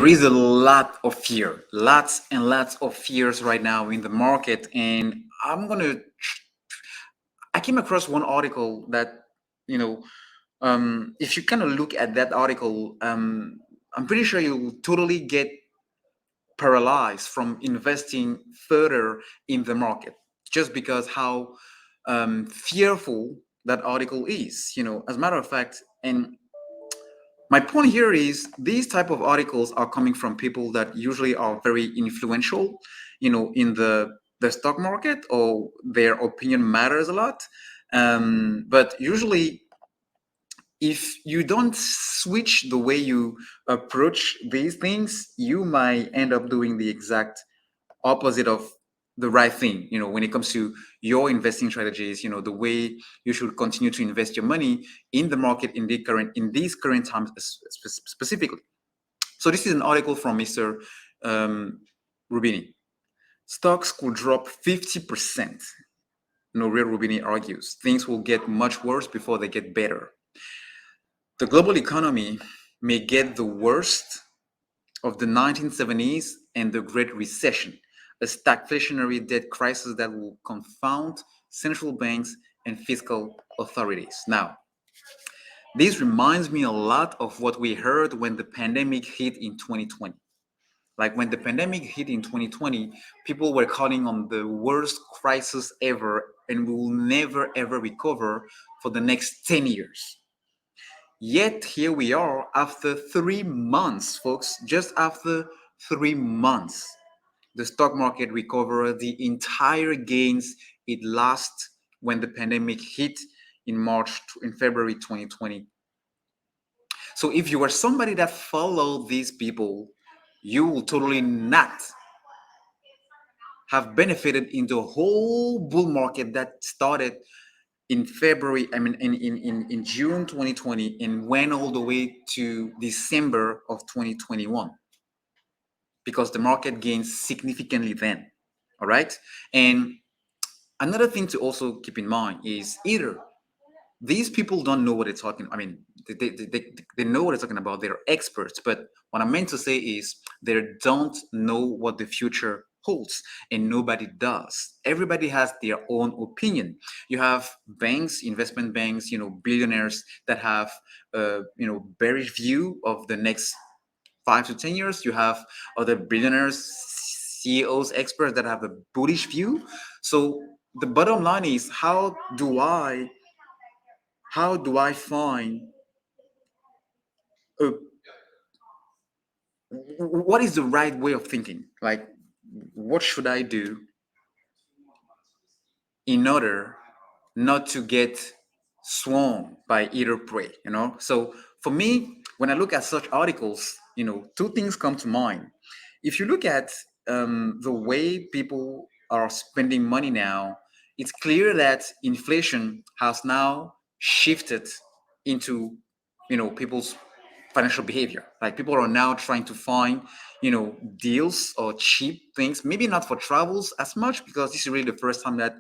there is a lot of fear, lots and lots of fears right now in the market. And I came across one article that, you know, if you kind of look at that article, I'm pretty sure you'll totally get paralyzed from investing further in the market just because how fearful that article is. As a matter of fact, and my point here is these type of articles are coming from people that usually are very influential, in the stock market, or their opinion matters a lot. But usually, if you don't switch the way you approach these things, you might end up doing the exact opposite of the right thing, when it comes to your investing strategies, the way you should continue to invest your money in the market in these current times specifically. So this is an article from Mr. um, Roubini. Stocks could drop 50%. Nouriel Roubini argues things will get much worse before they get better. The global economy may get the worst of the 1970s and the Great Recession, a stagflationary debt crisis that will confound central banks and fiscal authorities. Now, this reminds me a lot of what we heard when the pandemic hit in 2020. Like when the pandemic hit in 2020, people were calling on the worst crisis ever, and we will never ever recover for the next 10 years. Yet here we are after 3 months, folks, just after 3 months. The stock market recovered the entire gains it lost when the pandemic hit in February 2020. So if you are somebody that followed these people, you will totally not have benefited in the whole bull market that started in February, I mean, in June 2020 and went all the way to December of 2021, because the market gained significantly then. All right. And another thing to also keep in mind is either these people don't know what they're talking. I mean, they know what they're talking about. They're experts. But what I meant to say is they don't know what the future holds, and nobody does. Everybody has their own opinion. You have banks, investment banks, billionaires that have, bearish view of the next 5 to 10 years. You have other billionaires, CEOs, experts that have a bullish view. So the bottom line is, how do I find a, what is the right way of thinking? Like, what should I do in order not to get swung by either prey? So for me, when I look at such articles, two things come to mind. If you look at the way people are spending money now, it's clear that inflation has now shifted into people's financial behavior. Like, people are now trying to find deals or cheap things, maybe not for travels as much, because this is really the first time that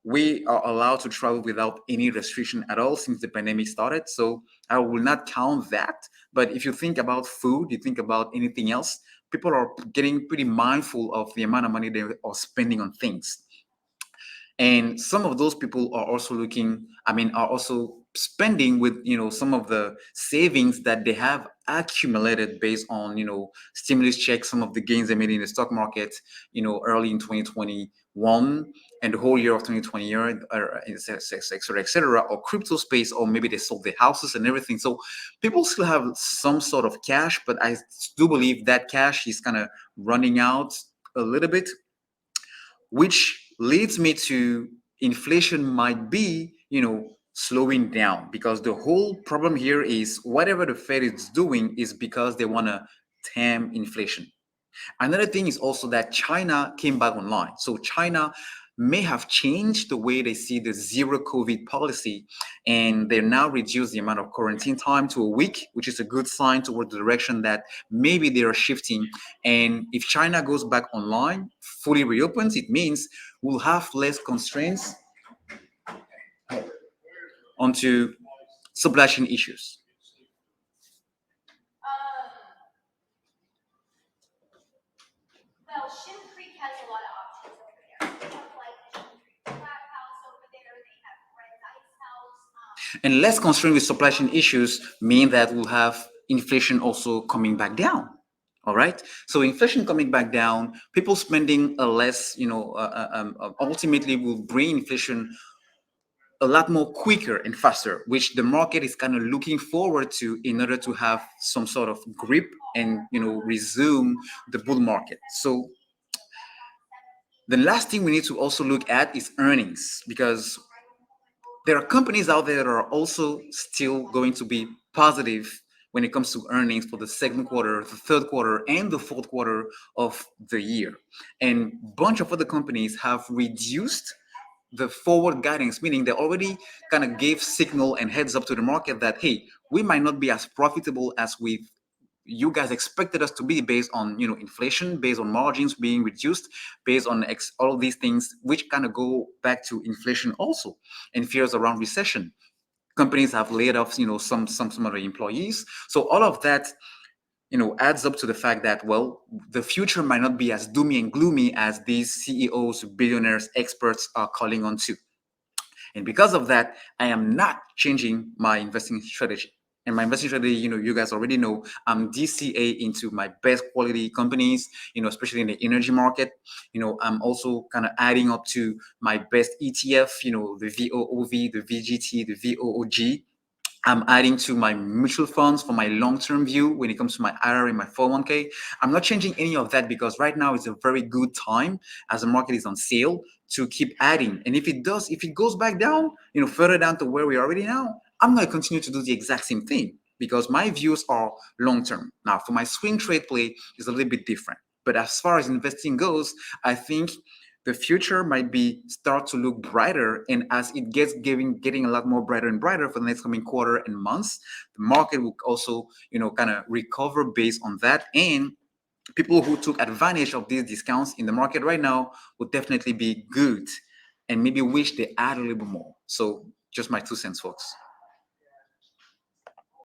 we are allowed to travel without any restriction at all since the pandemic started. So I will not count that. But if you think about food, you think about anything else, people are getting pretty mindful of the amount of money they are spending on things. And some of those people are also are also spending with some of the savings that they have accumulated based on stimulus checks, some of the gains they made in the stock market early in 2021 and the whole year of 2020, or et cetera, or crypto space, or maybe they sold their houses and everything. So people still have some sort of cash, but I do believe that cash is kind of running out a little bit, which leads me to inflation might be, slowing down, because the whole problem here is whatever the Fed is doing is because they want to tame inflation. Another thing is also that China came back online. So China may have changed the way they see the zero COVID policy, and they now reduce the amount of quarantine time to a week, which is a good sign toward the direction that maybe they are shifting. And if China goes back online, fully reopens, it means we'll have less constraints onto supply chain issues. And less concern with supply chain issues mean that we'll have inflation also coming back down. All right. So inflation coming back down, people spending a less, ultimately will bring inflation a lot more quicker and faster, which the market is kind of looking forward to in order to have some sort of grip and resume the bull market. So the last thing we need to also look at is earnings, because there are companies out there that are also still going to be positive when it comes to earnings for the second quarter, the third quarter, and the fourth quarter of the year. And a bunch of other companies have reduced the forward guidance, meaning they already kind of gave signal and heads up to the market that, hey, we might not be as profitable as you guys expected us to be, based on inflation, based on margins being reduced, based on all of these things, which kind of go back to inflation also, and fears around recession. Companies have laid off some of the employees. So all of that adds up to the fact that, well, the future might not be as doomy and gloomy as these CEOs, billionaires, experts are calling on to. And because of that, I am not changing my investing strategy. And my investing strategy, you guys already know, I'm DCA into my best quality companies, especially in the energy market. I'm also kind of adding up to my best ETF, the VOOV, the VGT, the VOOG. I'm adding to my mutual funds for my long-term view when it comes to my IRA and my 401k. I'm not changing any of that, because right now is a very good time, as the market is on sale, to keep adding. And if it goes back down, further down to where we are already now, I'm going to continue to do the exact same thing, because my views are long-term. Now, for my swing trade play, is a little bit different. But as far as investing goes, I think the future might be start to look brighter, and as it gets getting a lot more brighter and brighter for the next coming quarter and months, the market will also kind of recover based on that. And people who took advantage of these discounts in the market right now would definitely be good, and maybe wish they add a little bit more. So just my 2 cents, folks.